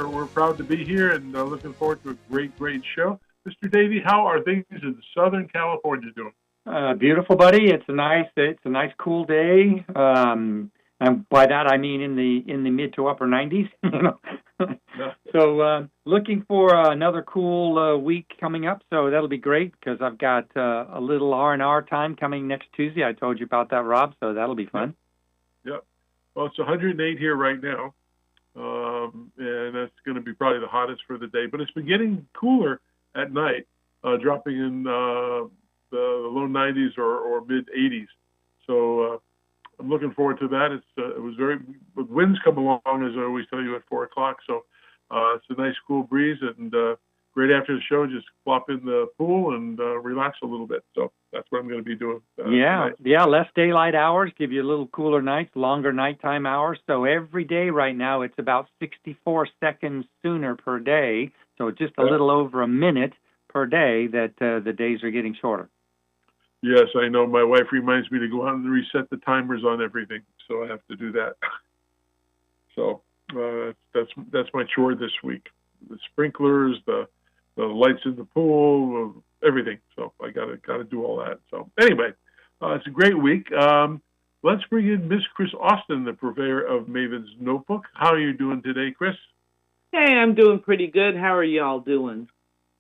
we're proud to be here and looking forward to a great show. Mr. Davey, how are things in Southern California doing? Beautiful, buddy. It's a nice cool day. And by that I mean in the mid to upper 90s. Yeah. So looking for another cool week coming up. So that'll be great because I've got a little R&R time coming next Tuesday. I told you about that, Rob. So that'll be fun. Yep. Well, it's 108 here right now, and that's going to be probably the hottest for the day. But it's been getting cooler at night, dropping in the low 90s or mid 80s. So I'm looking forward to that. It was but winds come along, as I always tell you, at 4 o'clock. So it's a nice cool breeze, and right after the show, just flop in the pool and relax a little bit. So that's what I'm going to be doing. Tonight. Less daylight hours, give you a little cooler nights, longer nighttime hours. So every day right now, it's about 64 seconds sooner per day. So just a little over a minute per day that the days are getting shorter. Yes, I know. My wife reminds me to go out and reset the timers on everything, so I have to do that. So that's my chore this week: the sprinklers, the lights in the pool, everything. So I gotta do all that. So anyway, it's a great week. Let's bring in Miss Chris Austin, the purveyor of Maven's Notebook. How are you doing today, Chris? Hey, I'm doing pretty good. How are y'all doing?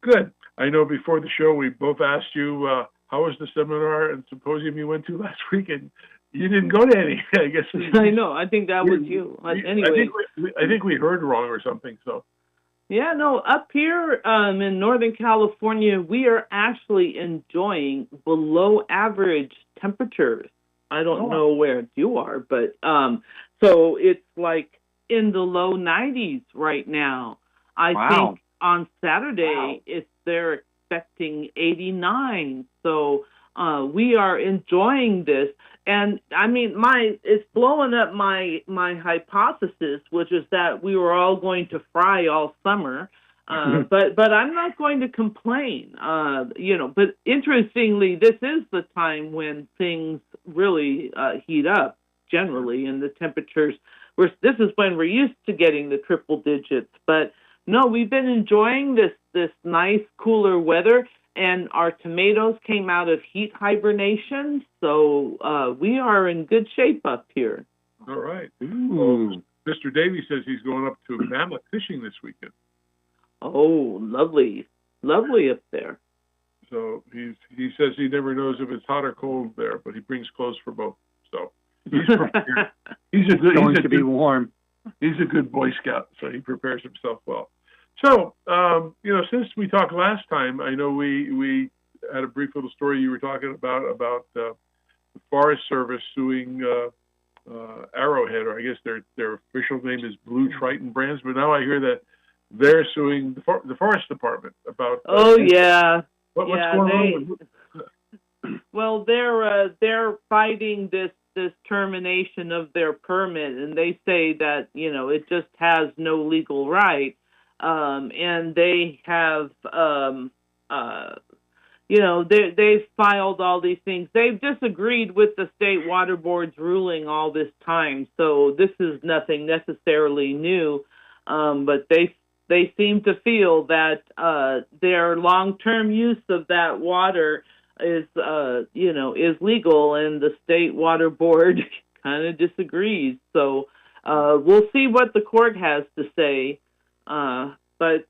Good. I know before the show we both asked you how was the seminar and symposium you went to last week, and you didn't go to any. I guess. I know. I think that was you. Anyway, I think we heard wrong or something. So. Yeah, no. Up here in Northern California, we are actually enjoying below average temperatures. I don't know where you are, but so it's like in the low 90s right now. I think on Saturday they're expecting 89. So we are enjoying this, and I mean, it's blowing up my hypothesis, which is that we were all going to fry all summer. But I'm not going to complain, But interestingly, this is the time when things really heat up generally, and the temperatures. This is when we're used to getting the triple digits. But no, we've been enjoying this nice cooler weather, and our tomatoes came out of heat hibernation, so we are in good shape up here. All right. Well, Mr. Davey says he's going up to mammoth fishing this weekend. Oh, lovely up there. So he says he never knows if it's hot or cold there, but he brings clothes for both. So he's prepared. He's going to be warm. He's a good Boy Scout, so he prepares himself well. So since we talked last time, I know we had a brief little story you were talking about the Forest Service suing Arrowhead, or I guess their official name is Blue Triton Brands, but now I hear that they're suing the Forest Department about. Oh yeah. What's going on? Well, they're fighting this termination of their permit, and they say that it just has no legal right, and they have they've filed all these things. They've disagreed with the state water board's ruling all this time, so this is nothing necessarily new, but they seem to feel that their long-term use of that water is legal, and the state water board kind of disagrees. So we'll see what the court has to say. But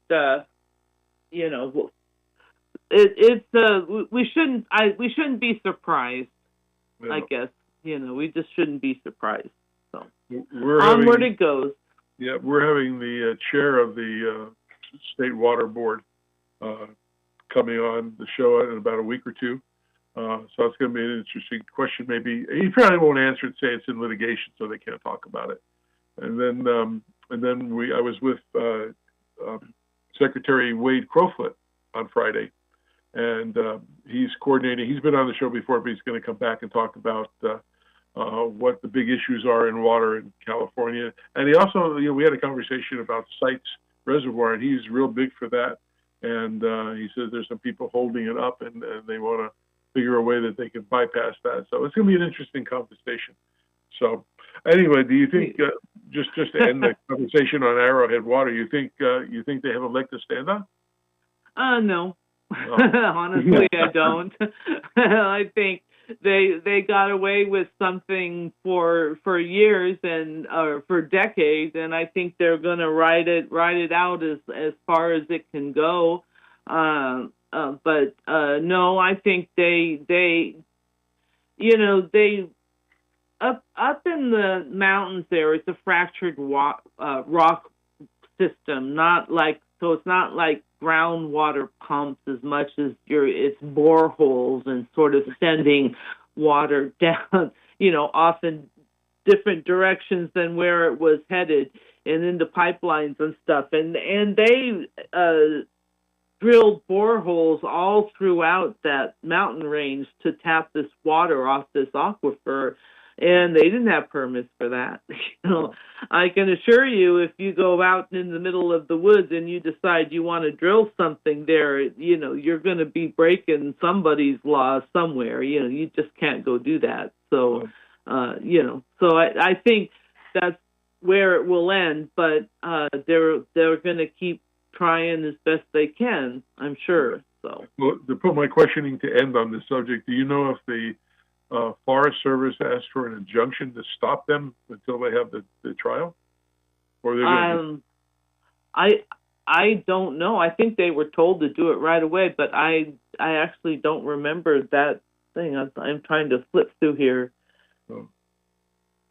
we shouldn't be surprised. Yeah. I guess we just shouldn't be surprised. So onward it goes. Yeah, we're having the chair of the state water board coming on the show in about a week or two. So it's going to be an interesting question. Maybe he probably won't answer it, say it's in litigation, so they can't talk about it. And then I was with Secretary Wade Crowfoot on Friday, and he's coordinating. He's been on the show before, but he's going to come back and talk about what the big issues are in water in California. And he also, we had a conversation about Sites Reservoir, and he's real big for that. And he says there's some people holding it up, and they want to figure a way that they can bypass that. So it's going to be an interesting conversation. So anyway, do you think just to end the conversation on Arrowhead Water, you think they have a leg to stand on? No. Oh. Honestly, I don't. I think they got away with something for years and or for decades, and I think they're going to ride it out as far as it can go. But no, I think they they up in the mountains there, it's a fractured rock system, it's not like groundwater pumps as much as it's boreholes and sort of sending water down, off in different directions than where it was headed and into pipelines and stuff. And they drilled boreholes all throughout that mountain range to tap this water off this aquifer, and they didn't have permits for that. I can assure you, if you go out in the middle of the woods and you decide you want to drill something there, you're going to be breaking somebody's law somewhere. You just can't go do that. So, so I think that's where it will end, but they're going to keep trying as best they can, I'm sure. So, well, to put my questioning to end on this subject, do you know if the Forest Service asked for an injunction to stop them until they have the trial? Or they're I don't know. I think they were told to do it right away, but I actually don't remember that thing. I'm trying to flip through here. Oh.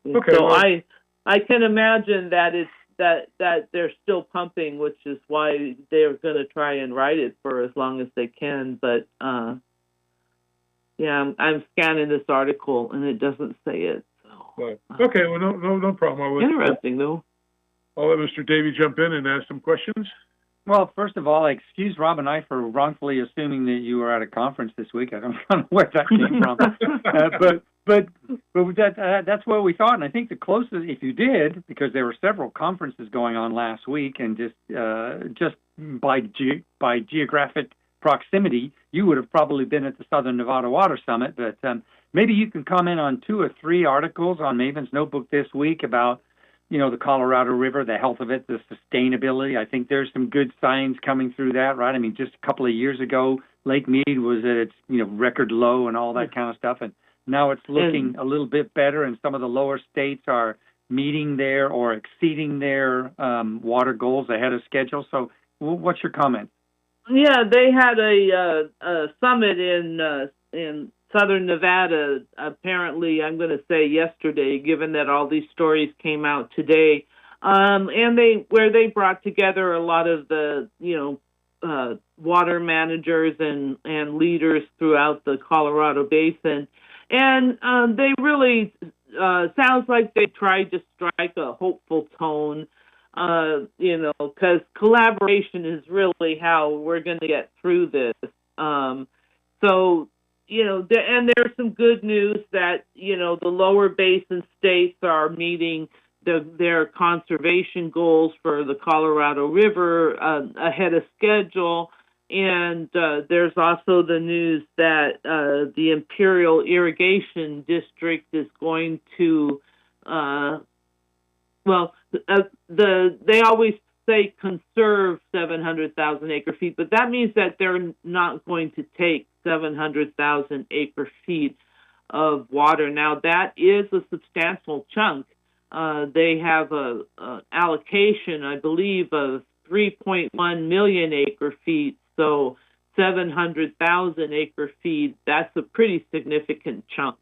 Okay. So well, I can imagine that it's that they're still pumping, which is why they're going to try and ride it for as long as they can. But yeah, I'm scanning this article and it doesn't say it. So okay, well, no problem. Interesting though. I'll let Mr. Davey jump in and ask some questions. Well, first of all, excuse Rob and I for wrongfully assuming that you were at a conference this week. I don't know where that came from, but that's what we thought. And I think the closest, if you did, because there were several conferences going on last week, and just by geographic proximity, you would have probably been at the Southern Nevada Water Summit. But maybe you can comment on 2 or 3 articles on Maven's Notebook this week about the Colorado River, the health of it, the sustainability. I think there's some good signs coming through that, right? I mean, just a couple of years ago, Lake Mead was at its, record low and all that kind of stuff. And now it's looking a little bit better, and some of the lower states are meeting their or exceeding their water goals ahead of schedule. So what's your comment? Yeah, they had a summit in Southern Nevada, apparently, I'm going to say yesterday, given that all these stories came out today, and where they brought together a lot of the, water managers and leaders throughout the Colorado Basin. And they really, sounds like they tried to strike a hopeful tone, because collaboration is really how we're going to get through this. So, and there's some good news that, the lower basin states are meeting their conservation goals for the Colorado River ahead of schedule. And there's also the news that the Imperial Irrigation District is going to, they always say conserve 700,000 acre feet, but that means that they're not going to take 700,000 acre feet of water. Now, that is a substantial chunk. They have a allocation, I believe, of 3.1 million acre feet, so 700,000 acre feet, that's a pretty significant chunk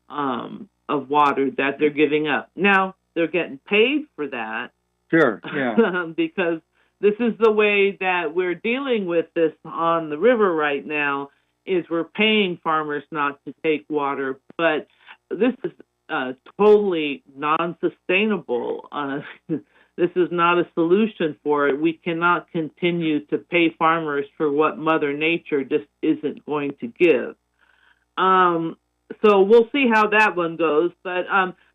of water that they're giving up. Now, they're getting paid for that. Sure, yeah. Because this is the way that we're dealing with this on the river right now, is we're paying farmers not to take water, but this is totally non-sustainable. This is not a solution for it. We cannot continue to pay farmers for what Mother Nature just isn't going to give. So we'll see how that one goes, but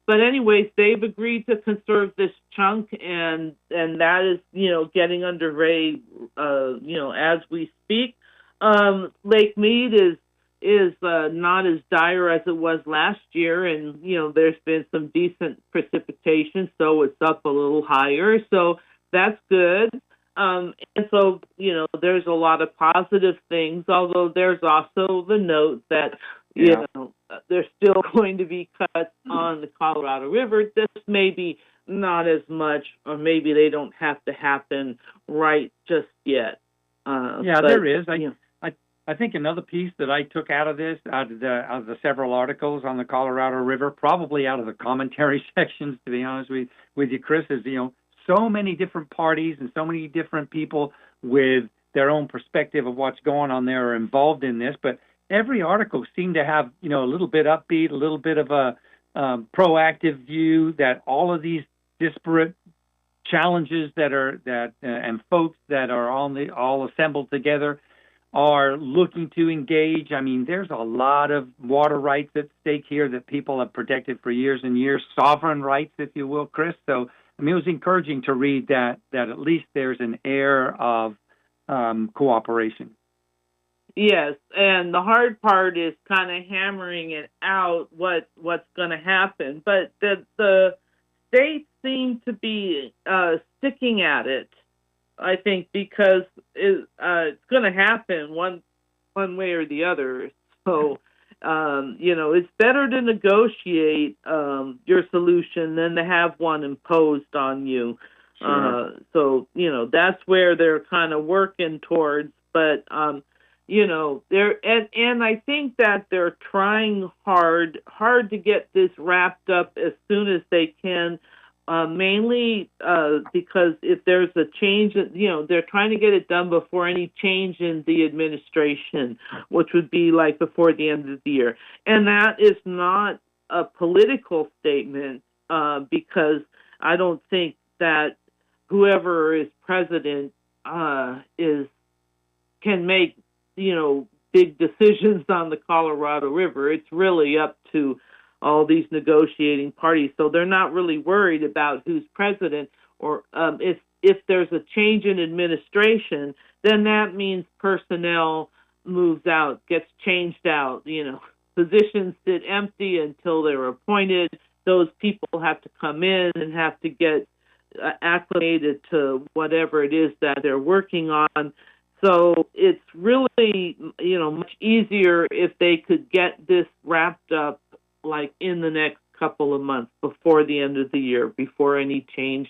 anyways, they've agreed to conserve this chunk, and that is, getting underway, as we speak. Lake Mead is not as dire as it was last year, and there's been some decent precipitation, so it's up a little higher. So that's good. And so there's a lot of positive things. Although there's also the note that there's still going to be cuts on the Colorado River. This may be not as much, or maybe they don't have to happen right just yet. There is. I think another piece that I took out of this, out of the several articles on the Colorado River, probably out of the commentary sections, to be honest with you, Chris, is so many different parties and so many different people with their own perspective of what's going on there are involved in this. But every article seemed to have a little bit upbeat, a little bit of a proactive view that all of these disparate challenges and folks that are all assembled together are looking to engage. I mean, there's a lot of water rights at stake here that people have protected for years and years, sovereign rights, if you will, Chris. So, I mean, it was encouraging to read that at least there's an air of cooperation. Yes, and the hard part is kind of hammering it out what's going to happen. But the states seem to be sticking at it, I think, because it's going to happen one way or the other. So, it's better to negotiate your solution than to have one imposed on you. Sure. So, that's where they're kind of working towards. But, and I think that they're trying hard to get this wrapped up as soon as they can. Mainly because if there's a change, they're trying to get it done before any change in the administration, which would be like before the end of the year. And that is not a political statement because I don't think that whoever is president can make big decisions on the Colorado River. It's really up to all these negotiating parties. So they're not really worried about who's president, or if there's a change in administration, then that means personnel moves out, gets changed out. Positions sit empty until they're appointed. Those people have to come in and have to get acclimated to whatever it is that they're working on. So it's really, much easier if they could get this wrapped up like in the next couple of months before the end of the year, before any change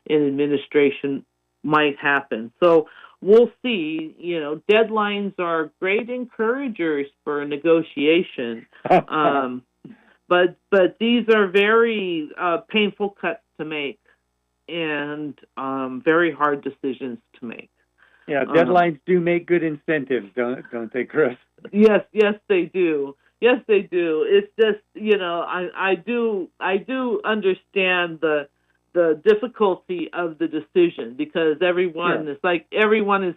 in administration might happen. So we'll see. Deadlines are great encouragers for negotiation. But these are very painful cuts to make and very hard decisions to make. Yeah, deadlines do make good incentives, don't they, Chris? Yes, they do. Yes, they do. It's just, I do understand the difficulty of the decision, because everyone is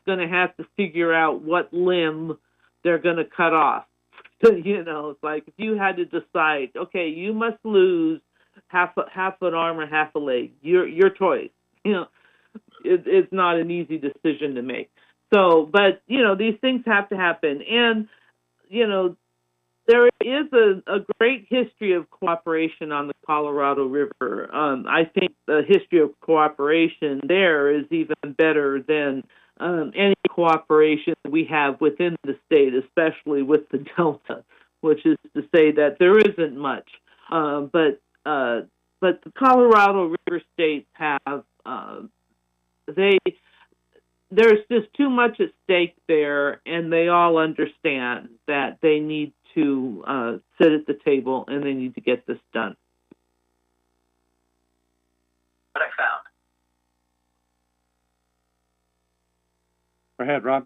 going to have to figure out what limb they're going to cut off. It's like if you had to decide, okay, you must lose half an arm or half a leg. Your choice. It's not an easy decision to make. So, but these things have to happen, and there is a great history of cooperation on the Colorado River. I think the history of cooperation there is even better than any cooperation we have within the state, especially with the Delta, which is to say that there isn't much. But the Colorado River states have there's just too much at stake there, and they all understand that they need to sit at the table and they need to get this done. What I found. Go ahead, Rob.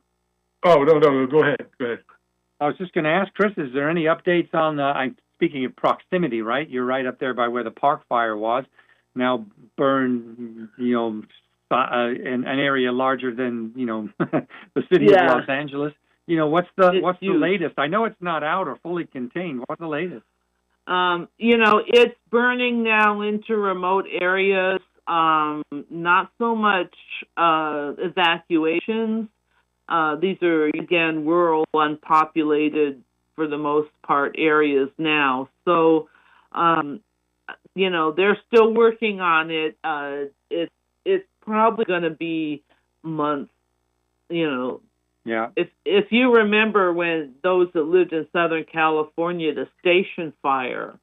Oh, no, go ahead. I was just going to ask, Chris, is there any updates on I'm speaking of proximity, right? You're right up there by where the park fire was. Now burned, an area larger than, the city of Los Angeles. What's the latest? I know it's not out or fully contained. What's the latest? It's burning now into remote areas. Not so much evacuations. These are, again, rural, unpopulated for the most part, areas now. So, they're still working on it. It's probably going to be months. Yeah. If you remember when those that lived in Southern California, the station fire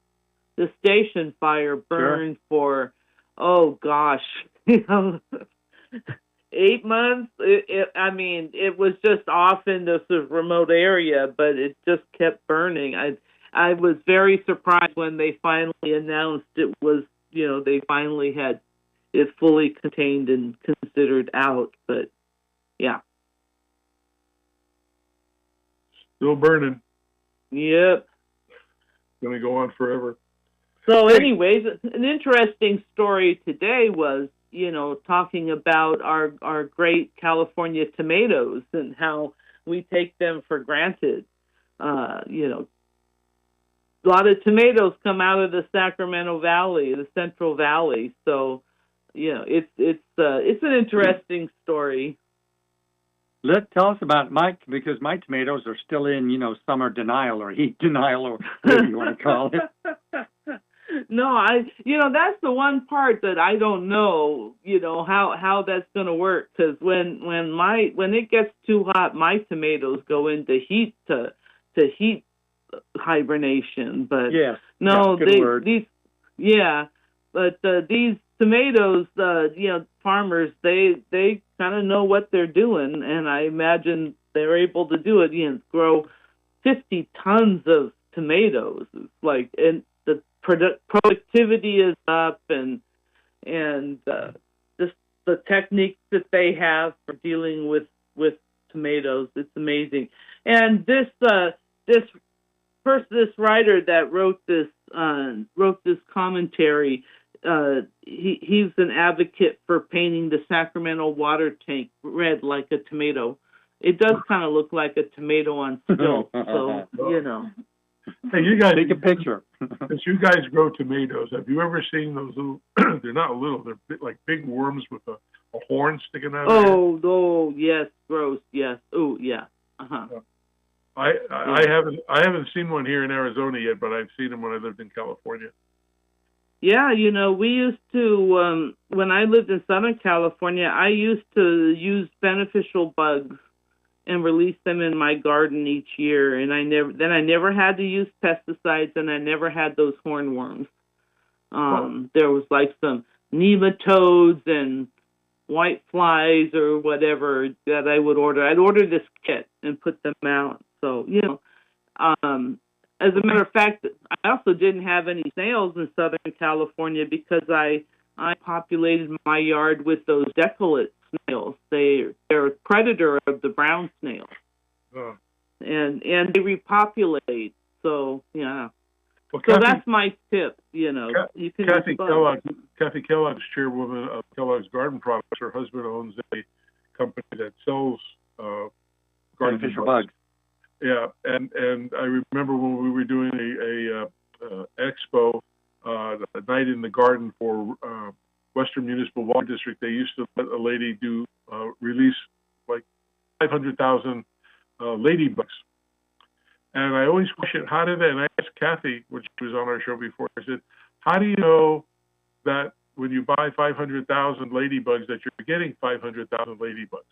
burned for, oh gosh, 8 months. It was just off in this remote area, but it just kept burning. I was very surprised when they finally announced it was, they finally had it fully contained and considered out. But yeah. Still burning. Yep. Going to go on forever. So anyways, an interesting story today was, talking about our great California tomatoes and how we take them for granted. A lot of tomatoes come out of the Sacramento Valley, the Central Valley. So, it's an interesting story. Tell us about because my tomatoes are still in, summer denial or heat denial or whatever you want to call it. No, that's the one part that I don't know, how that's going to work, because when it gets too hot, my tomatoes go into heat hibernation. But yes, no, these tomatoes, farmers, they kind of know what they're doing, and I imagine they're able to do it. Grow 50 tons of tomatoes. It's like, and the productivity is up, and just the techniques that they have for dealing with tomatoes, it's amazing. And this writer that wrote this commentary, he's an advocate for painting the Sacramento water tank red like a tomato. It does kind of look like a tomato on stilts, so Hey, you guys, take a picture. Since you guys grow tomatoes, have you ever seen those little? They're not little; they're like big worms with a horn sticking out. Oh, yes, gross. Yes. Oh, yeah. I haven't seen one here in Arizona yet, but I've seen them when I lived in California. Yeah, we used to, when I lived in Southern California, I used to use beneficial bugs and release them in my garden each year, and I never had to use pesticides, and I never had those hornworms. There was like some nematodes and white flies or whatever that I would order. I'd order this kit and put them out. So, as a matter of fact, I also didn't have any snails in Southern California because I populated my yard with those decolate snails. They're a predator of the brown snail. Oh. And they repopulate. So, yeah. Well, so that's my tip, you can Kathy Kellogg's chairwoman of Kellogg's Garden Products. Her husband owns a company that sells garden beneficial bugs. Yeah, and I remember when we were doing a expo, a night in the garden for Western Municipal Water District. They used to let a lady do release like 500,000 ladybugs. And I always questioned, how did they, and I asked Kathy, when she was on our show before, I said, how do you know that when you buy 500,000 ladybugs that you're getting 500,000 ladybugs?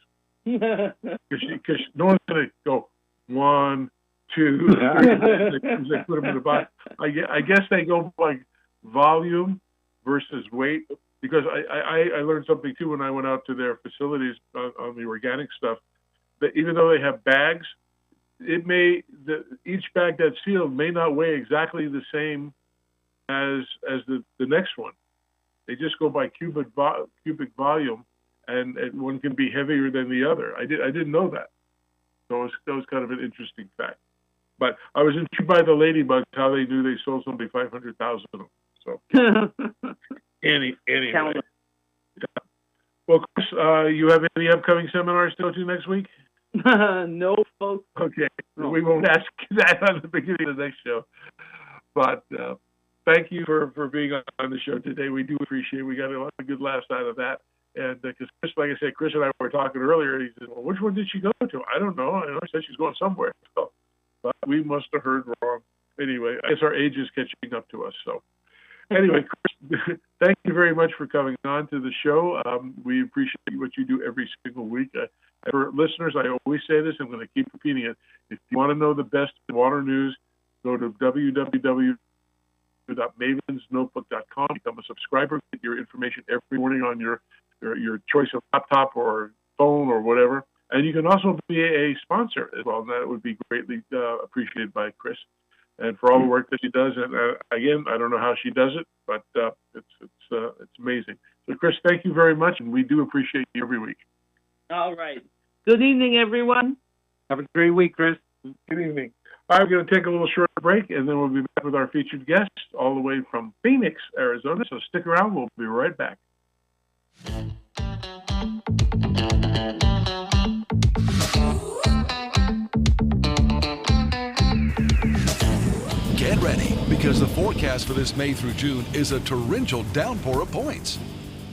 Because no one's going to go 1, 2, 3, they put them in the box. I guess they go by volume versus weight, because I learned something too when I went out to their facilities on the organic stuff, that even though they have bags, each bag that's sealed may not weigh exactly the same as the next one. They just go by cubic volume, and one can be heavier than the other. I didn't know that. So that was kind of an interesting fact. But I was intrigued by the ladybugs, how they knew they sold somebody 500,000 of them. So anyway. Well, Chris, you have any upcoming seminars to go to next week? No, folks. Okay, we won't ask that on the beginning of the next show. But thank you for being on the show today. We do appreciate it. We got a lot of good laughs out of that. And because Chris, like I said, Chris and I were talking earlier. He said, "Well, which one did she go to?" I don't know. I know she said she's going somewhere. So but we must have heard wrong. Anyway, I guess our age is catching up to us. So anyway, Chris, thank you very much for coming on to the show. We appreciate what you do every single week. For listeners, I always say this, I'm going to keep repeating it. If you want to know the best water news, go to www.mavensnotebook.com, become a subscriber, get your information every morning on your choice of laptop or phone or whatever. And you can also be a sponsor as well, and that would be greatly appreciated by Chris. And for all the work that she does, and again, I don't know how she does it, but it's amazing. So, Chris, thank you very much, and we do appreciate you every week. All right. Good evening, everyone. Have a great week, Chris. Good evening. All right, we're going to take a little short break, and then we'll be back with our featured guest all the way from Phoenix, Arizona. So stick around. We'll be right back. Get ready, because the forecast for this May through June is a torrential downpour of points.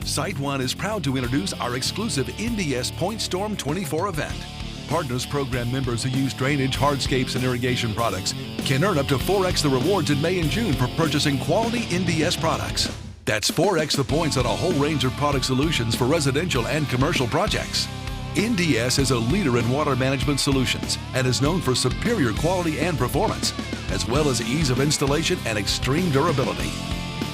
Site One is proud to introduce our exclusive NDS Point Storm 24 event. Partners Program members who use drainage, hardscapes, and irrigation products can earn up to 4x the rewards in May and June for purchasing quality NDS products. That's 4x the points on a whole range of product solutions for residential and commercial projects. NDS is a leader in water management solutions and is known for superior quality and performance, as well as ease of installation and extreme durability.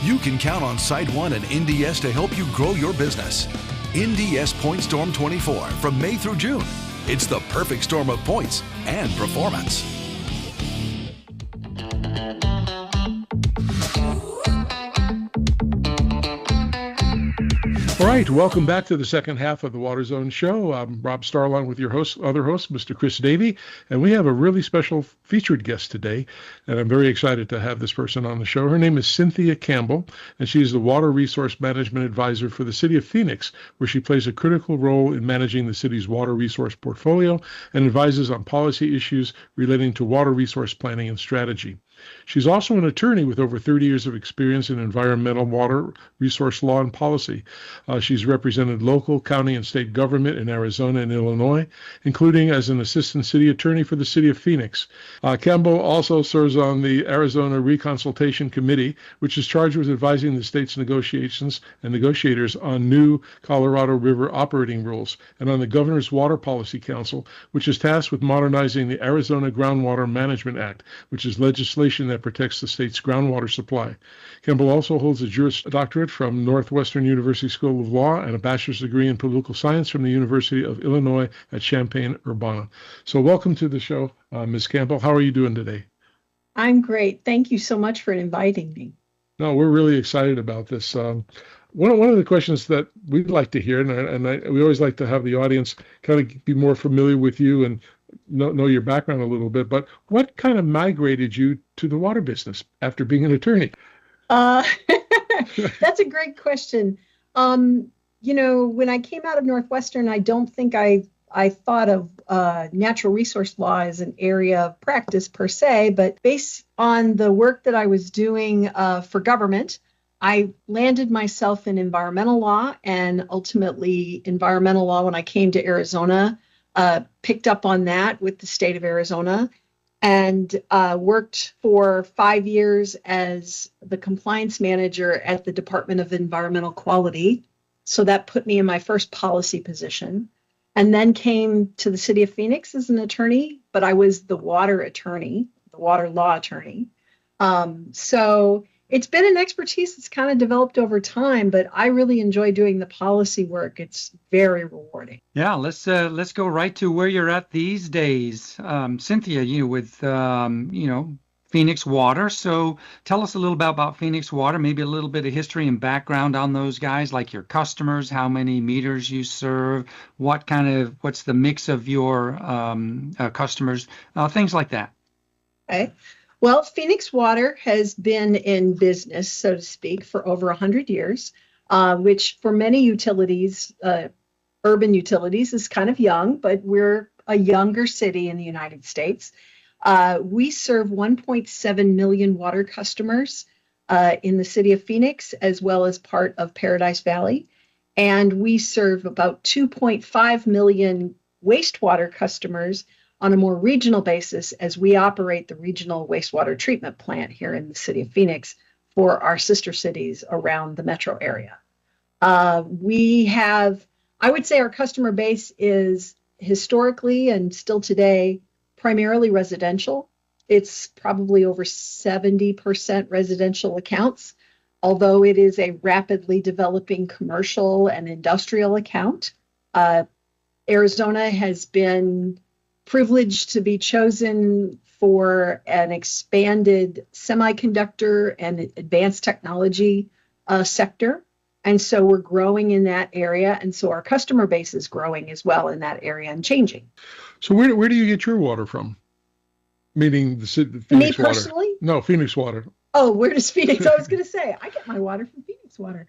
You can count on Site One and NDS to help you grow your business. NDS Point Storm 24 from May through June. It's the perfect storm of points and performance. All right, welcome back to the second half of the Water Zone Show. I'm Rob Starlong with your other host, Mr. Chris Davey, and we have a really special featured guest today, and I'm very excited to have this person on the show. Her name is Cynthia Campbell, and she's the Water Resource Management Advisor for the City of Phoenix, where she plays a critical role in managing the city's water resource portfolio and advises on policy issues relating to water resource planning and strategy. She's also an attorney with over 30 years of experience in environmental, water, resource law, and policy. She's represented local, county, and state government in Arizona and Illinois, including as an assistant city attorney for the city of Phoenix. Campbell also serves on the Arizona Reconsultation Committee, which is charged with advising the state's negotiations and negotiators on new Colorado River operating rules, and on the Governor's Water Policy Council, which is tasked with modernizing the Arizona Groundwater Management Act, which is legislation that protects the state's groundwater supply. Campbell also holds a Juris Doctorate from Northwestern University School of Law and a bachelor's degree in political science from the University of Illinois at Champaign-Urbana. So welcome to the show, Ms. Campbell. How are you doing today? I'm great. Thank you so much for inviting me. No, we're really excited about this. One of the questions that we'd like to hear, we always like to have the audience kind of be more familiar with you and know your background a little bit, but what kind of migrated you to the water business after being an attorney? That's a great question. When I came out of Northwestern, I don't think I thought of natural resource law as an area of practice per se, but based on the work that I was doing for government, I landed myself in environmental law, and ultimately environmental law when I came to Arizona. Picked up on that with the state of Arizona, and worked for 5 years as the compliance manager at the Department of Environmental Quality. So that put me in my first policy position, and then came to the city of Phoenix as an attorney, but I was the water attorney, the water law attorney. So it's been an expertise that's kind of developed over time, but I really enjoy doing the policy work. It's very rewarding. Yeah, let's go right to where you're at these days, Cynthia. With Phoenix Water. So tell us a little bit about Phoenix Water, maybe a little bit of history and background on those guys, like your customers, how many meters you serve, what's the mix of your customers, things like that. Okay. Well, Phoenix Water has been in business, so to speak, for over 100 years, which for many utilities, urban utilities, is kind of young, but we're a younger city in the United States. We serve 1.7 million water customers in the city of Phoenix, as well as part of Paradise Valley. And we serve about 2.5 million wastewater customers on a more regional basis as we operate the regional wastewater treatment plant here in the city of Phoenix for our sister cities around the metro area. We have, I would say our customer base is historically and still today primarily residential. It's probably over 70% residential accounts, although it is a rapidly developing commercial and industrial account. Arizona has been privileged to be chosen for an expanded semiconductor and advanced technology sector. And so we're growing in that area. And so our customer base is growing as well in that area and changing. So where do you get your water from? Meaning the Phoenix Me water? personally? No, Phoenix water. Oh, where does Phoenix? I was going to say, I get my water from Phoenix water.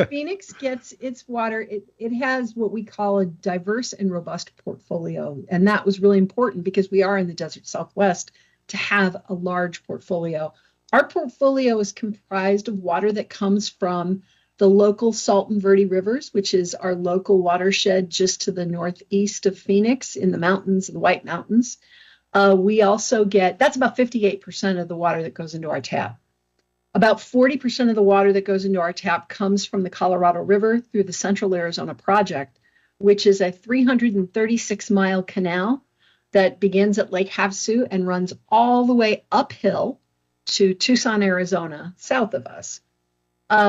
Phoenix gets its water. It has what we call a diverse and robust portfolio. And that was really important because we are in the desert Southwest to have a large portfolio. Our portfolio is comprised of water that comes from the local Salt and Verde rivers, which is our local watershed just to the northeast of Phoenix in the mountains, the White Mountains. We also get, that's about 58% of the water that goes into our tap. About 40% of the water that goes into our tap comes from the Colorado River through the Central Arizona Project, which is a 336-mile canal that begins at Lake Havasu and runs all the way uphill to Tucson, Arizona, south of us.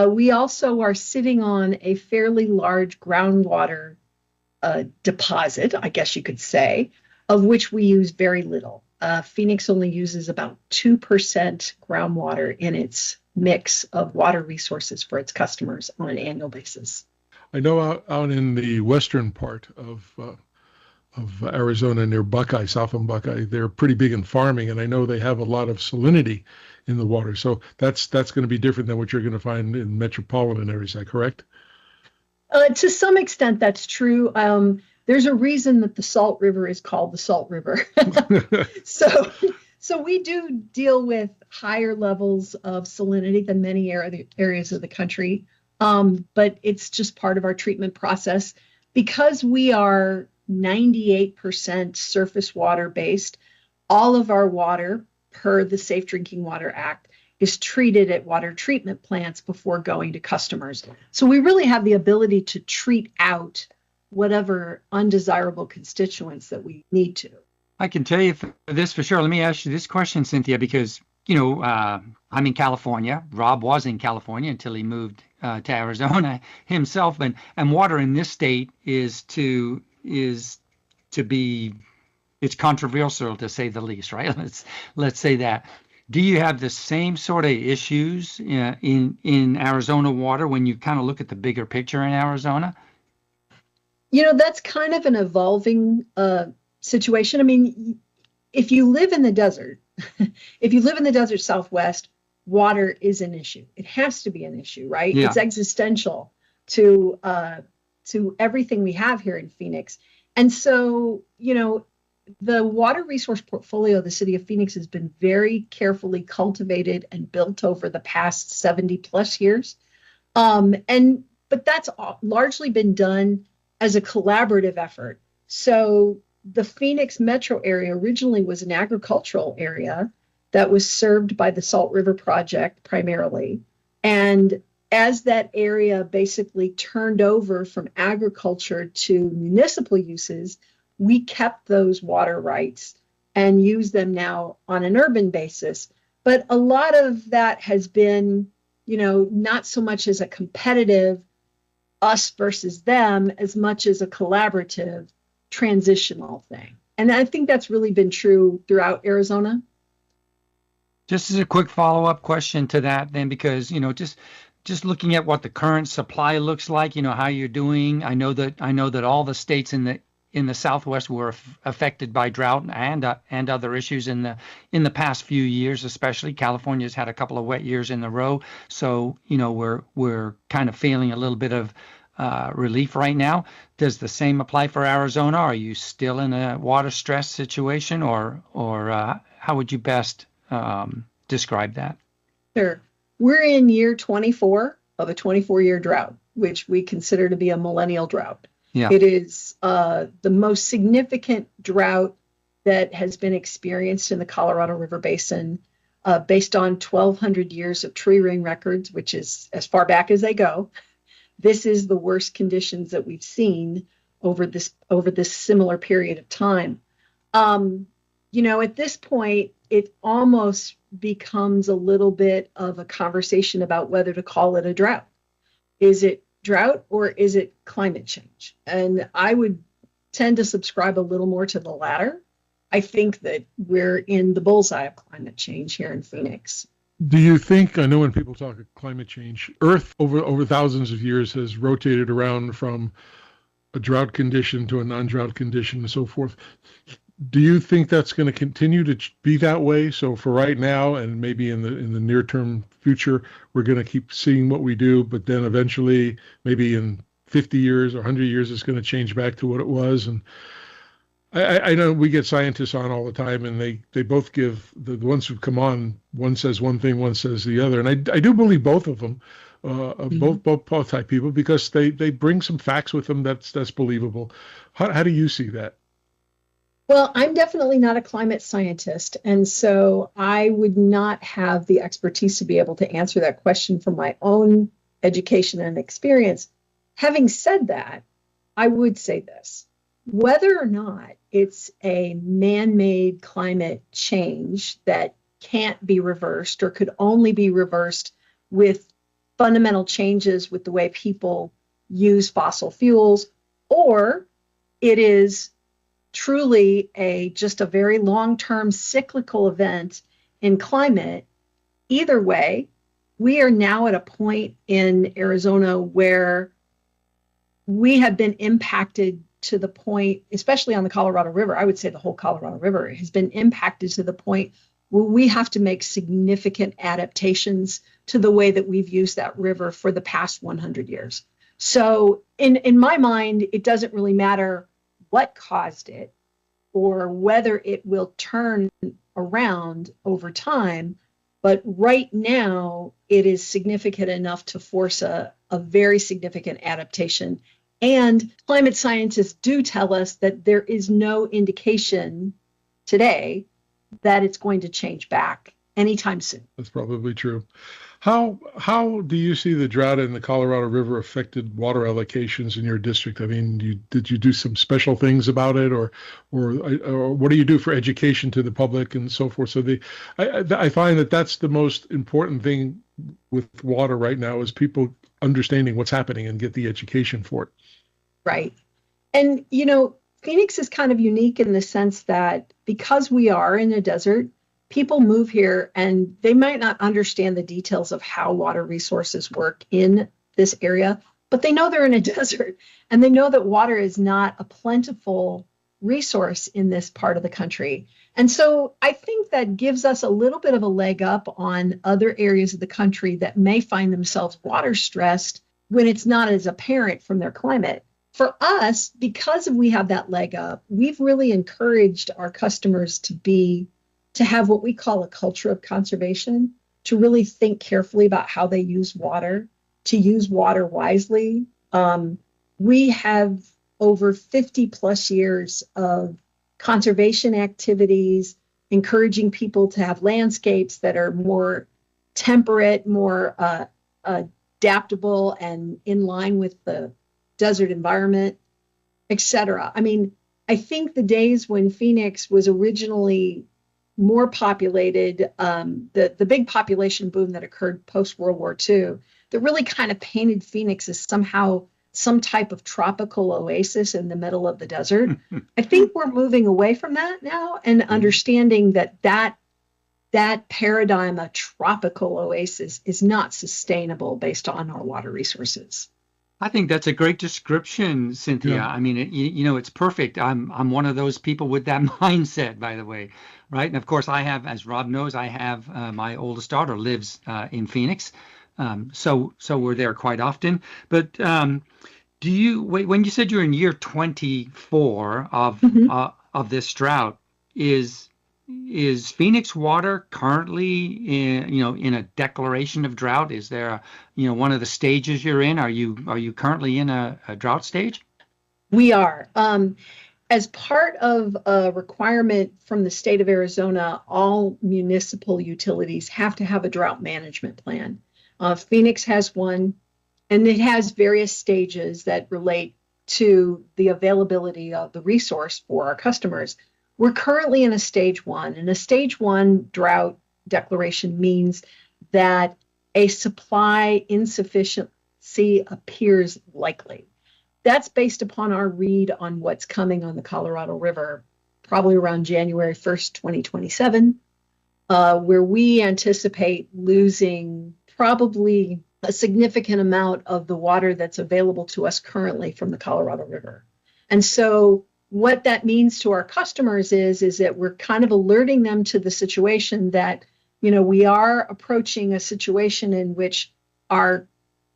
We also are sitting on a fairly large groundwater deposit, I guess you could say, of which we use very little. Phoenix only uses about 2% groundwater in its mix of water resources for its customers on an annual basis. I know out in the western part of Arizona near Buckeye, south of Buckeye, they're pretty big in farming, and I know they have a lot of salinity in the water. So that's going to be different than what you're going to find in metropolitan areas. Is that correct? To some extent, that's true. There's a reason that the Salt River is called the Salt River. So we do deal with higher levels of salinity than many areas of the country, but it's just part of our treatment process. Because we are 98% surface water based, all of our water, per the Safe Drinking Water Act, is treated at water treatment plants before going to customers. So we really have the ability to treat out whatever undesirable constituents that we need to. I can tell you this for sure. Let me ask you this question, Cynthia, because, I'm in California. Rob was in California until he moved to Arizona himself. And water in this state is it's controversial, to say the least, right? Let's say that. Do you have the same sort of issues in Arizona water when you kind of look at the bigger picture in Arizona? That's kind of an evolving situation. I mean, if you live in the desert, Southwest, water is an issue. It has to be an issue, right? Yeah. It's existential to everything we have here in Phoenix. And so, the water resource portfolio of the city of Phoenix has been very carefully cultivated and built over the past 70 plus years. But that's largely been done as a collaborative effort. So the Phoenix metro area originally was an agricultural area that was served by the Salt River Project primarily. And as that area basically turned over from agriculture to municipal uses, we kept those water rights and use them now on an urban basis. But a lot of that has been, not so much as a competitive us versus them as much as a collaborative transitional thing. And I think that's really been true throughout Arizona. Just as a quick follow-up question to that then, because, just looking at what the current supply looks like, how you're doing. I know that all the states in the Southwest were affected by drought and other issues in the past few years, especially California's had a couple of wet years in a row. So, we're kind of feeling a little bit of relief right now. Does the same apply for Arizona? Are you still in a water stress situation, or how would you best describe that? Sure. We're in year 24 of a 24-year drought, which we consider to be a millennial drought. Yeah. It is the most significant drought that has been experienced in the Colorado River Basin based on 1,200 years of tree ring records, which is as far back as they go. This is the worst conditions that we've seen over this similar period of time. At this point, it almost becomes a little bit of a conversation about whether to call it a drought. Is it drought or is it climate change? And I would tend to subscribe a little more to the latter. I think that we're in the bullseye of climate change here in Phoenix. Do you think, I know when people talk of climate change, Earth over thousands of years has rotated around from a drought condition to a non-drought condition and so forth. Do you think that's going to continue to be that way? So for right now, and maybe in the near term future, we're going to keep seeing what we do, but then eventually, maybe in 50 years or 100 years, it's going to change back to what it was. And I know we get scientists on all the time, and they both give, the ones who come on, one says one thing, one says the other. And I do believe both of them, both type people, because they bring some facts with them that's believable. How do you see that? Well, I'm definitely not a climate scientist, and so I would not have the expertise to be able to answer that question from my own education and experience. Having said that, I would say this. Whether or not it's a man-made climate change that can't be reversed or could only be reversed with fundamental changes with the way people use fossil fuels, or it is truly just a very long-term cyclical event in climate, either way, we are now at a point in Arizona where we have been impacted to the point, especially on the Colorado River, I would say the whole Colorado River has been impacted to the point where we have to make significant adaptations to the way that we've used that river for the past 100 years. So in my mind, it doesn't really matter what caused it or whether it will turn around over time. But right now, it is significant enough to force a very significant adaptation. And climate scientists do tell us that there is no indication today that it's going to change back anytime soon. That's probably true. How do you see the drought in the Colorado River affected water allocations in your district? I mean, did you do some special things about it, or what do you do for education to the public and so forth? So I find that that's the most important thing with water right now is people understanding what's happening and get the education for it. Right. And, Phoenix is kind of unique in the sense that because we are in a desert, people move here and they might not understand the details of how water resources work in this area, but they know they're in a desert and they know that water is not a plentiful resource in this part of the country. And so I think that gives us a little bit of a leg up on other areas of the country that may find themselves water stressed when it's not as apparent from their climate. For us, because we have that leg up, we've really encouraged our customers to have what we call a culture of conservation, to really think carefully about how they use water, to use water wisely. We have over 50 plus years of conservation activities, encouraging people to have landscapes that are more temperate, more adaptable, and in line with the desert environment, etc. I mean, I think the days when Phoenix was originally more populated, the big population boom that occurred post World War II, that really kind of painted Phoenix as somehow some type of tropical oasis in the middle of the desert. I think we're moving away from that now and understanding that paradigm, a tropical oasis, is not sustainable based on our water resources. I think that's a great description, Cynthia. Yeah. I mean, it's perfect. I'm one of those people with that mindset, by the way, right? And of course, I have, as Rob knows, I have my oldest daughter lives in Phoenix, so we're there quite often. But do you, when you said you're in year 24 of this drought, is Phoenix water currently in a declaration of drought? Is there one of the stages you're in? Are you currently in a drought stage? We are. As part of a requirement from the state of Arizona, all municipal utilities have to have a drought management plan. Phoenix has one, and it has various stages that relate to the availability of the resource for our customers. We're currently in a stage one, and a stage one drought declaration means that a supply insufficiency appears likely. That's based upon our read on what's coming on the Colorado River, probably around January 1st, 2027, where we anticipate losing probably a significant amount of the water that's available to us currently from the Colorado River. And so what that means to our customers is that we're kind of alerting them to the situation that, we are approaching a situation in which our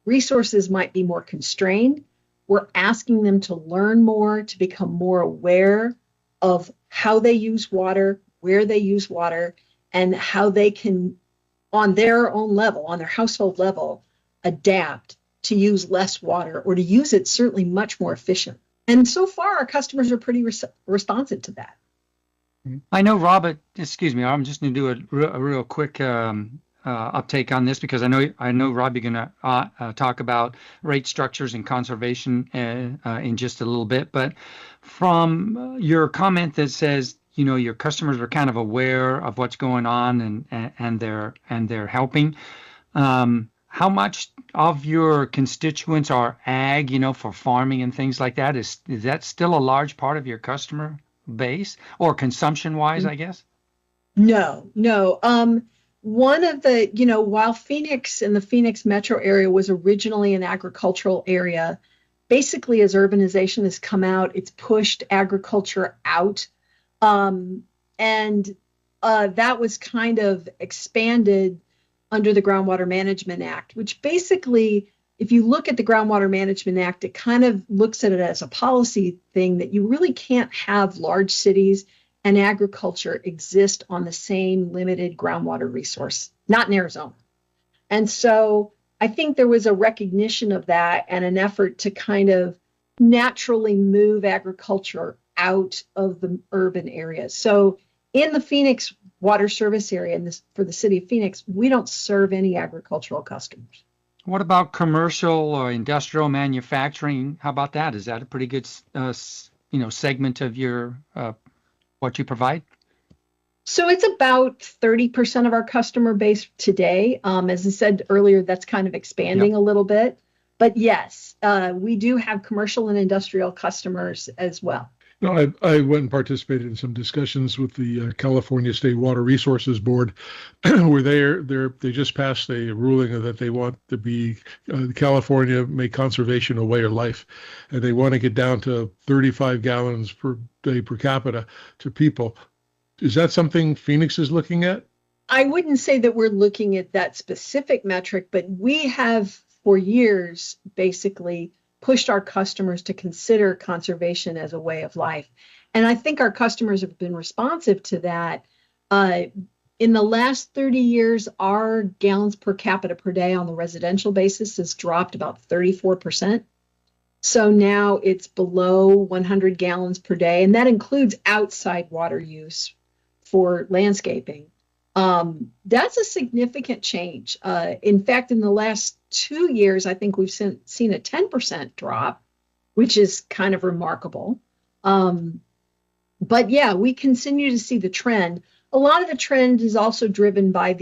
resources might be more constrained. We're asking them to learn more, to become more aware of how they use water, where they use water, and how they can, on their own level, on their household level, adapt to use less water or to use it certainly much more efficient. And so far, our customers are pretty responsive to that. I know, Robert, excuse me, I'm just going to do a real quick uptake on this because I know, Rob, you're going to talk about rate structures and conservation in just a little bit. But from your comment that says, your customers are kind of aware of what's going on and they're helping. How much of your constituents are ag, for farming and things like that? Is that still a large part of your customer base or consumption wise, I guess? No. One of the, while Phoenix and the Phoenix metro area was originally an agricultural area, basically as urbanization has come out, it's pushed agriculture out. And that was kind of expanded under the Groundwater Management Act, which basically, if you look at the Groundwater Management Act, it kind of looks at it as a policy thing that you really can't have large cities and agriculture exist on the same limited groundwater resource, not in Arizona. And so I think there was a recognition of that and an effort to kind of naturally move agriculture out of the urban areas. So in the Phoenix water service area, and for the city of Phoenix, we don't serve any agricultural customers. What about commercial or industrial manufacturing? How about that? Is that a pretty good, segment of your what you provide? So it's about 30% of our customer base today. As I said earlier, that's kind of expanding a little bit. But yes, we do have commercial and industrial customers as well. No, I went and participated in some discussions with the California State Water Resources Board, where they just passed a ruling that they want to be California make conservation a way of life, and they want to get down to 35 gallons per day per capita to people. Is that something Phoenix is looking at? I wouldn't say that we're looking at that specific metric, but we have for years basically pushed our customers to consider conservation as a way of life. And I think our customers have been responsive to that. In the last 30 years, our gallons per capita per day on the residential basis has dropped about 34%. So now it's below 100 gallons per day, and that includes outside water use for landscaping. That's a significant change. In fact, in the last 2 years, I think we've seen a 10% drop, which is kind of remarkable. But yeah, we continue to see the trend. A lot of the trend is also driven by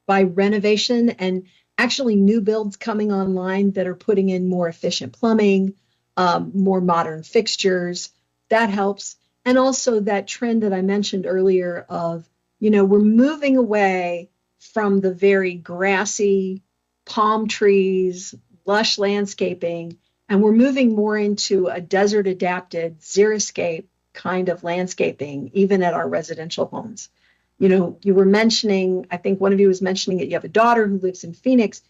by renovation and actually new builds coming online that are putting in more efficient plumbing, more modern fixtures. That helps. And also that trend that I mentioned earlier of, we're moving away from the very grassy palm trees, lush landscaping, and we're moving more into a desert adapted xeriscape kind of landscaping, even at our residential homes. You were mentioning, I think one of you was mentioning that you have a daughter who lives in Phoenix.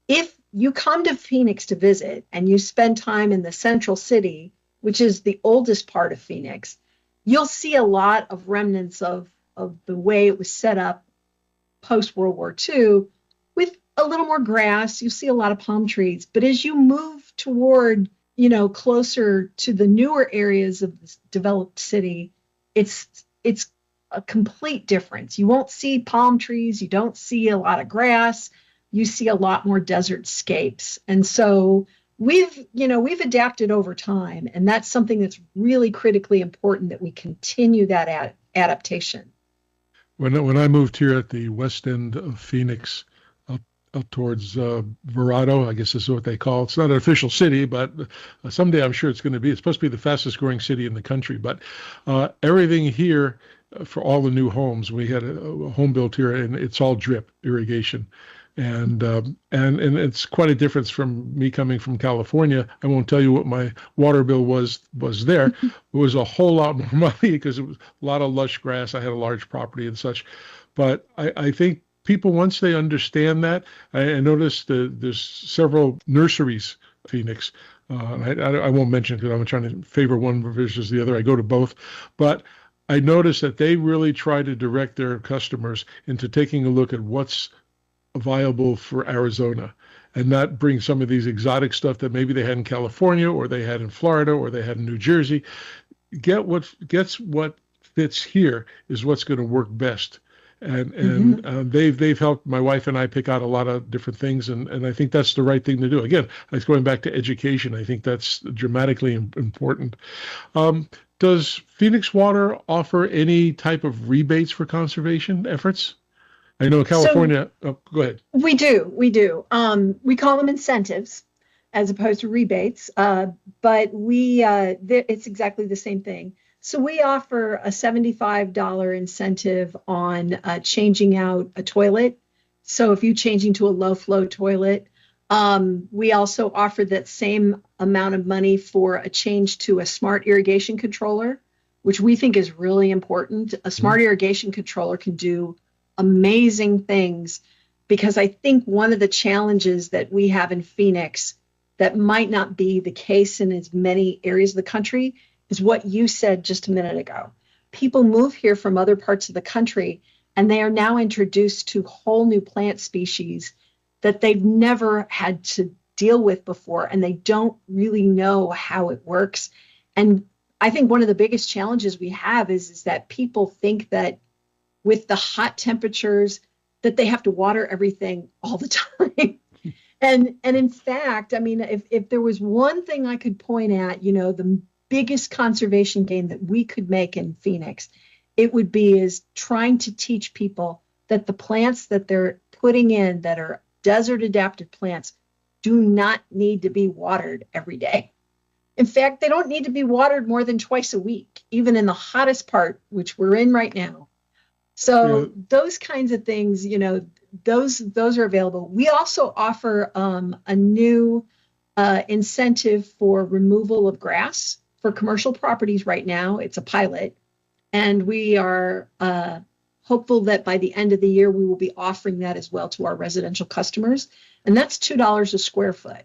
If you come to Phoenix to visit and you spend time in the central city, which is the oldest part of Phoenix, you'll see a lot of remnants of the way it was set up post-World War II with a little more grass. You see a lot of palm trees. But as you move toward closer to the newer areas of this developed city, it's a complete difference. You won't see palm trees, you don't see a lot of grass, you see a lot more desert scapes. And so we've adapted over time, and that's something that's really critically important, that we continue that adaptation. When I moved here at the west end of Phoenix, up towards Verado, I guess is what they call it. It's not an official city, but someday I'm sure it's going to be. It's supposed to be the fastest growing city in the country. But everything here, for all the new homes, we had a home built here, and it's all drip irrigation. And it's quite a difference from me coming from California. I won't tell you what my water bill was there. It was a whole lot more money because it was a lot of lush grass. I had a large property and such. But I think people, once they understand that, I noticed there's several nurseries in Phoenix. I won't mention because I'm trying to favor one versus the other. I go to both. But I noticed that they really try to direct their customers into taking a look at what's viable for Arizona, and not bring some of these exotic stuff that maybe they had in California or they had in Florida or they had in New Jersey. What fits here is what's going to work best. And they've helped my wife and I pick out a lot of different things, and I think that's the right thing to do. Again, it's going back to education. I think that's dramatically important. Does Phoenix Water offer any type of rebates for conservation efforts? I know California. Go ahead. We do. We call them incentives as opposed to rebates, but it's exactly the same thing. So we offer a $75 incentive on changing out a toilet. So if you're changing to a low flow toilet, we also offer that same amount of money for a change to a smart irrigation controller, which we think is really important. A smart irrigation controller can do amazing things, because I think one of the challenges that we have in Phoenix that might not be the case in as many areas of the country is what you said just a minute ago. People move here from other parts of the country, and they are now introduced to whole new plant species that they've never had to deal with before, and they don't really know how it works. And I think one of the biggest challenges we have is that people think that with the hot temperatures that they have to water everything all the time. And in fact, I mean, if there was one thing I could point at, the biggest conservation gain that we could make in Phoenix, it would be is trying to teach people that the plants that they're putting in that are desert adapted plants do not need to be watered every day. In fact, they don't need to be watered more than twice a week, even in the hottest part, which we're in right now. So those kinds of things, those are available. We also offer a new incentive for removal of grass for commercial properties right now. It's a pilot. And we are hopeful that by the end of the year, we will be offering that as well to our residential customers. And that's $2 a square foot.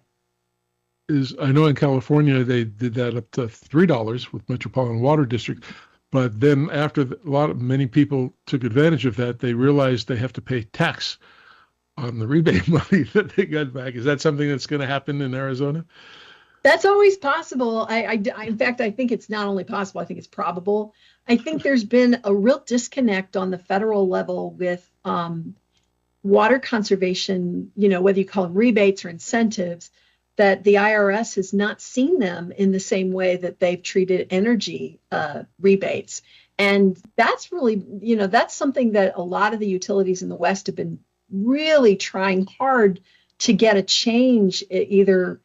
I know in California, they did that up to $3 with Metropolitan Water District. But then after many people took advantage of that, they realized they have to pay tax on the rebate money that they got back. Is that something that's going to happen in Arizona? That's always possible. In fact, I think it's not only possible, I think it's probable. I think there's been a real disconnect on the federal level with water conservation, whether you call them rebates or incentives, that the IRS has not seen them in the same way that they've treated energy rebates. And that's really, that's something that a lot of the utilities in the West have been really trying hard to get a change, either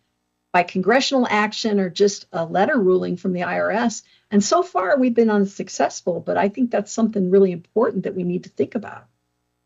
by congressional action or just a letter ruling from the IRS. And so far we've been unsuccessful, but I think that's something really important that we need to think about.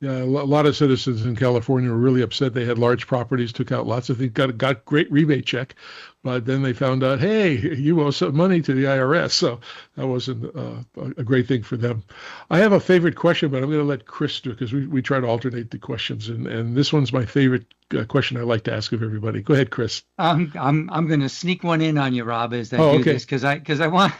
Yeah, a lot of citizens in California were really upset. They had large properties, took out lots of things, got great rebate check, but then they found out, hey, you owe some money to the IRS. So that wasn't a great thing for them. I have a favorite question, but I'm going to let Chris do it because we try to alternate the questions, and this one's my favorite question I like to ask of everybody. Go ahead, Chris. I'm going to sneak one in on you, Rob, as I do this because I want.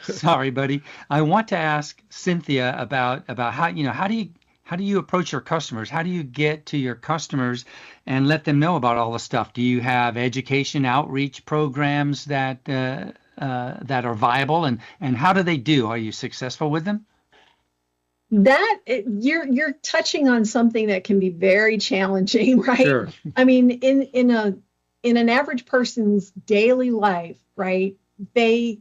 Sorry, buddy. I want to ask Cynthia about how how do you approach your customers? How do you get to your customers and let them know about all the stuff? Do you have education outreach programs that that are viable, and how do they do? Are you successful with them? You're touching on something that can be very challenging, right? Sure. I mean, in an average person's daily life, right? They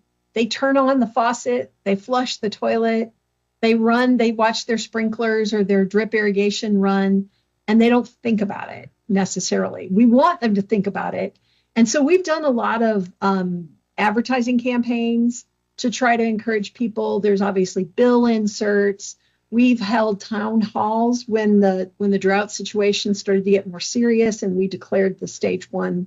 turn on the faucet, they flush the toilet, they watch their sprinklers or their drip irrigation run, and they don't think about it necessarily. We want them to think about it. And so we've done a lot of advertising campaigns to try to encourage people. There's obviously bill inserts. We've held town halls when the drought situation started to get more serious, and we declared the stage 1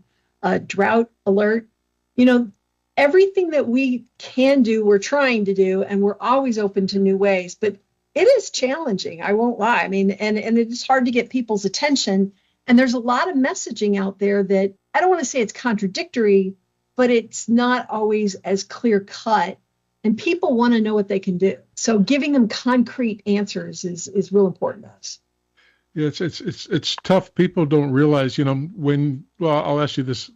drought alert. You know, everything that we can do, we're trying to do, and we're always open to new ways. But it is challenging, I won't lie. I mean, and it is hard to get people's attention. And there's a lot of messaging out there that I don't want to say it's contradictory, but it's not always as clear cut. And people want to know what they can do. So giving them concrete answers is real important to us. Yeah, it's tough. People don't realize, well, I'll ask you this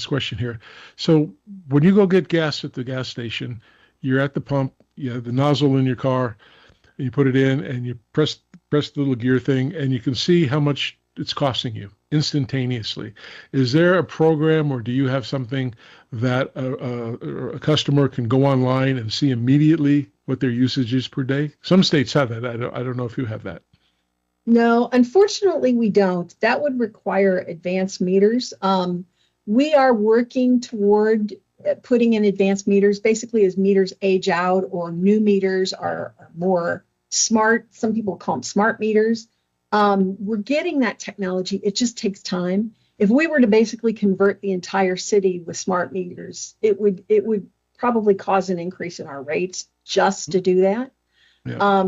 question here. So when you go get gas at the gas station, you're at the pump, you have the nozzle in your car, and you put it in and you press the little gear thing, and you can see how much it's costing you instantaneously. Is there a program, or do you have something that a customer can go online and see immediately what their usage is per day? Some states have that. I don't know if you have that. No, unfortunately, we don't. That would require advanced meters. We are working toward putting in advanced meters, basically as meters age out or new meters are more smart. Some people call them smart meters. We're getting that technology. It just takes time. If we were to basically convert the entire city with smart meters, it would probably cause an increase in our rates just to do that. Yeah.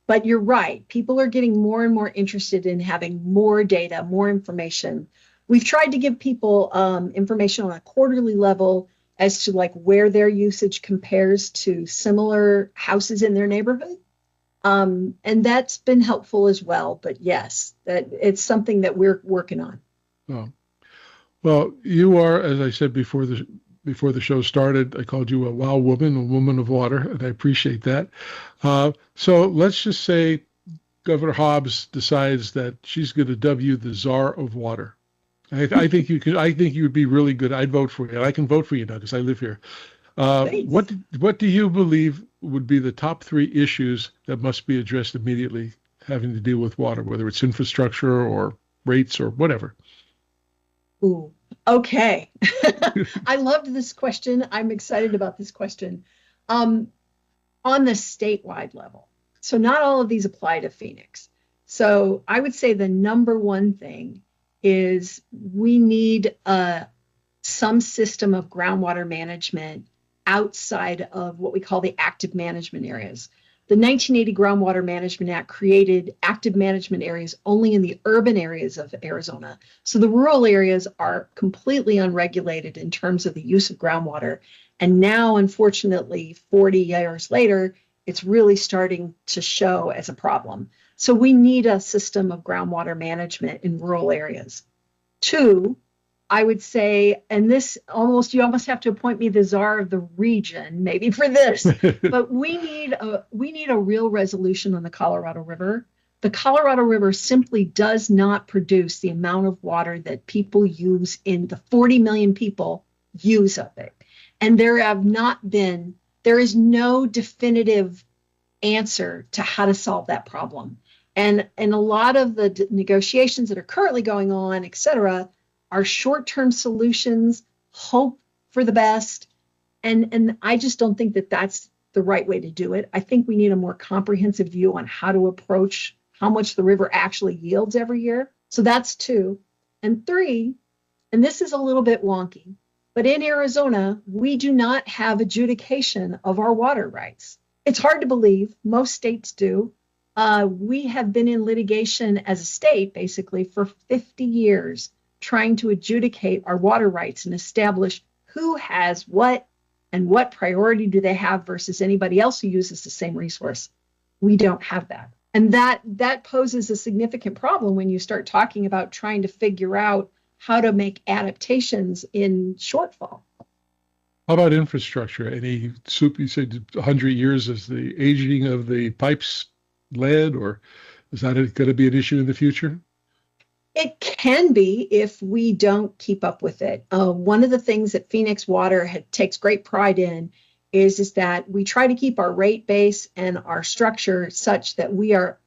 But you're right. People are getting more and more interested in having more data, more information. We've tried to give people information on a quarterly level as to like where their usage compares to similar houses in their neighborhood. And that's been helpful as well. But yes, that it's something that we're working on. Oh. Well, you are, as I said before the show started, I called you a wow woman, a woman of water, and I appreciate that. So let's just say Governor Hobbs decides that she's going to dub you the czar of water. I think you could. I think you would be really good. I'd vote for you. I can vote for you now because I live here. What do you believe would be the top 3 issues that must be addressed immediately having to deal with water, whether it's infrastructure or rates or whatever? Ooh, okay. I loved this question. I'm excited about this question. On the statewide level. So not all of these apply to Phoenix. So I would say the number one thing is we need some system of groundwater management outside of what we call the active management areas. The 1980 Groundwater Management Act created active management areas only in the urban areas of Arizona. So the rural areas are completely unregulated in terms of the use of groundwater. And now, unfortunately, 40 years later, it's really starting to show as a problem. So we need a system of groundwater management in rural areas. 2, I would say, and this you almost have to appoint me the czar of the region, maybe for this, but we need a real resolution on the Colorado River. The Colorado River simply does not produce the amount of water that people use in the 40 million people use of it. And there is no definitive answer to how to solve that problem. And a lot of the negotiations that are currently going on, et cetera, are short-term solutions, hope for the best. And I just don't think that that's the right way to do it. I think we need a more comprehensive view on how to approach how much the river actually yields every year. So that's 2. And 3, and this is a little bit wonky, but in Arizona, we do not have adjudication of our water rights. It's hard to believe. Most states do. We have been in litigation as a state, basically, for 50 years, trying to adjudicate our water rights and establish who has what and what priority do they have versus anybody else who uses the same resource. We don't have that. And that poses a significant problem when you start talking about trying to figure out how to make adaptations in shortfall. How about infrastructure? Any soup? You said 100 years is the aging of the pipes lead, or is that going to be an issue in the future? It can be if we don't keep up with it. One of the things that Phoenix Water takes great pride in is that we try to keep our rate base and our structure such that we are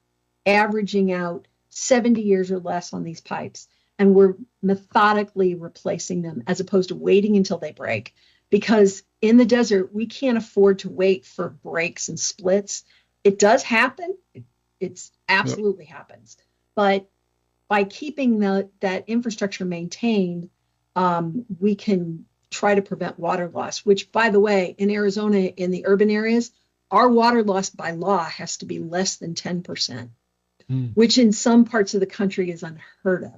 averaging out 70 years or less on these pipes. And we're methodically replacing them as opposed to waiting until they break. Because in the desert, we can't afford to wait for breaks and splits. It does happen. It's absolutely happens. But by keeping that infrastructure maintained, we can try to prevent water loss, which, by the way, in Arizona, in the urban areas, our water loss by law has to be less than 10%, which in some parts of the country is unheard of.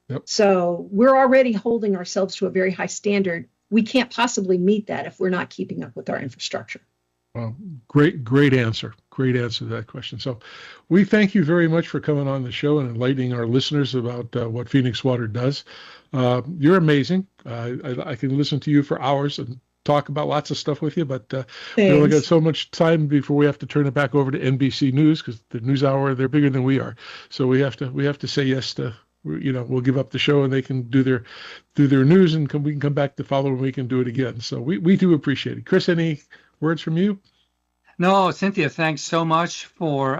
Yep. So we're already holding ourselves to a very high standard. We can't possibly meet that if we're not keeping up with our infrastructure. Well, great answer. Great answer to that question. So we thank you very much for coming on the show and enlightening our listeners about what Phoenix Water does. You're amazing. I can listen to you for hours and talk about lots of stuff with you, but we only got so much time before we have to turn it back over to NBC News because the news hour, they're bigger than we are. So we have to say yes to, we'll give up the show and they can do their news and we can come back to follow and we can do it again. So we do appreciate it. Chris, any words from you? No, Cynthia, thanks so much for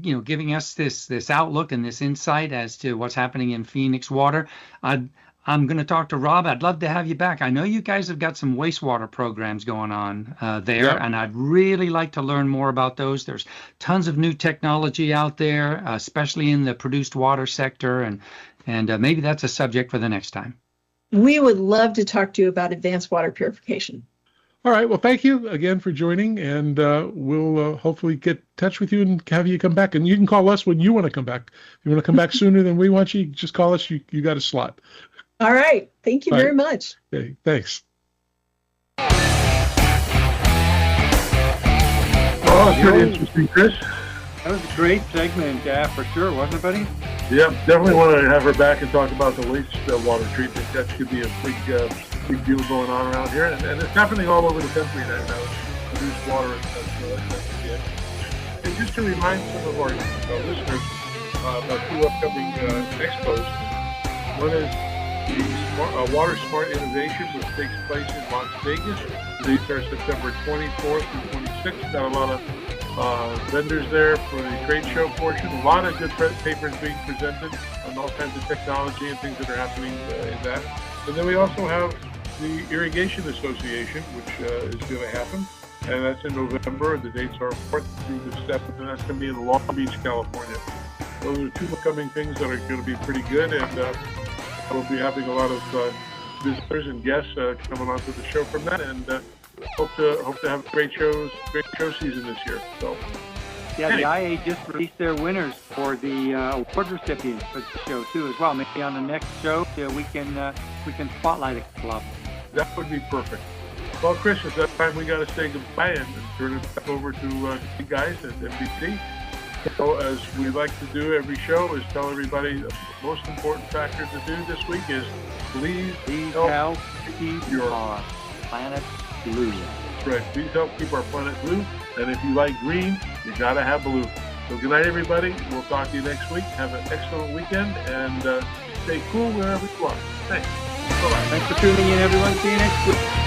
giving us this outlook and this insight as to what's happening in Phoenix Water. I'm going to talk to Rob. I'd love to have you back. I know you guys have got some wastewater programs going on there, and I'd really like to learn more about those. There's tons of new technology out there, especially in the produced water sector, and maybe that's a subject for the next time. We would love to talk to you about advanced water purification. All right. Well, thank you again for joining, and we'll hopefully get in touch with you and have you come back. And you can call us when you want to come back. If you want to come back sooner than we want you, just call us. You got a slot. All right. Thank you very much. Okay. Thanks. Oh, it's pretty interesting, Chris. That was a great segment, for sure, wasn't it, buddy? Yeah, definitely want to have her back and talk about the wastewater treatment. That could be a big deal going on around here, and it's happening all over the country right now. Produced water and stuff. And just to remind some of our listeners about two upcoming expos. One is the Water Smart Innovation, which takes place in Las Vegas. These are September 24th through 26th. Got a lot of vendors there for the trade show portion. A lot of good papers being presented on all kinds of technology and things that are happening in that. And then we also have the Irrigation Association, which is going to happen. And that's in November. The dates are 4th through the 7th, and that's going to be in Long Beach, California. Those are two upcoming things that are going to be pretty good, and we'll be having a lot of visitors and guests coming onto the show from that, and hope to have great show season this year. So, the IA just released their winners for the award recipients for the show too, as well. Maybe on the next show we can spotlight a club. That would be perfect. Well, Chris, it's that time we got to say goodbye and turn it back over to you guys at NBC. So, as we like to do every show, is tell everybody the most important factor to do this week is please help keep our planet blue. That's right. Please help keep our planet blue. And if you like green, you got to have blue. So good night, everybody. We'll talk to you next week. Have an excellent weekend and stay cool wherever you are. Thanks. Bye-bye. Thanks for tuning in, everyone. See you next week.